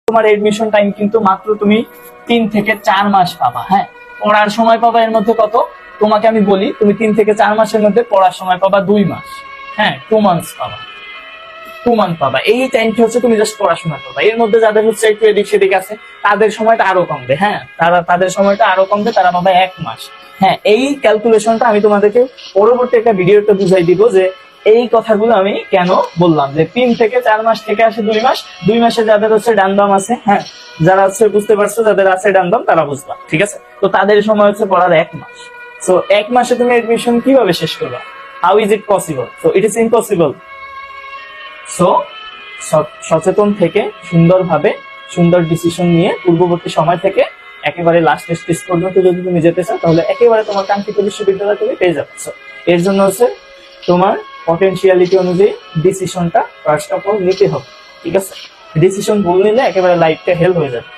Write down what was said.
তোমার admission time কিন্তু মাত্র তুমি 3 থেকে 4 মাস পাবা। হ্যাঁ, পড়ার সময় পাবা এর মধ্যে কত, তোমাকে আমি বলি, তুমি 3 থেকে 4 মাসের মধ্যে পড়ার সময় পাবা 2 মাস। হ্যাঁ, 2 মান্থস পাবা, 2 মান্থ পাবা। এই টাইমটা হচ্ছে তুমি জাস্ট পড়াশোনা করবা। এর মধ্যে যাদের হচ্ছে একটু এদিক সেদিক আছে তাদের সময়টা আরো কমবে। হ্যাঁ, তাদের সময়টা আরো কমবে, তারা পাবে 1 মাস। হ্যাঁ, এই ক্যালকুলেশনটা আমি তোমাদেরকে পরবর্তী একটা ভিডিওতে বুঝাই দিব যে এই কথাগুলো আমি কেন বললাম যে 3 থেকে 4 মাস থেকে আসে 2 মাস। 2 মাসে যাদের হচ্ছে ডানবাম আছে, হ্যাঁ, যারা হচ্ছে বুঝতে পারছো, যাদের আছে ডানবাম তারা বুঝবা, ঠিক আছে? তো তাদের সময় হচ্ছে পড়ার 1 মাস। সো 1 মাসে তুমি এডমিশন কিভাবে শেষ করবা? How is it possible? So it is impossible. So সচেতন থেকে সুন্দরভাবে সুন্দর ডিসিশন নিয়ে পূর্ববর্তী সময় থেকে একেবারে লাস্ট স্টেজ পর্যন্ত যদি তুমি যেতে চাও তাহলে একেবারে তোমার কাঙ্ক্ষিত বিশ্ববিদ্যালয় তুমি পেয়ে যাচ্ছ। এর জন্য হচ্ছে তোমার পটেনশিয়ালিটি অনুযায়ী ডিসিশনটা ফার্স্ট অফ অল নিতে হবে, ঠিক আছে? ডিসিশন ভুল নিলে একেবারে লাইফটা হেল হয়ে যাবে।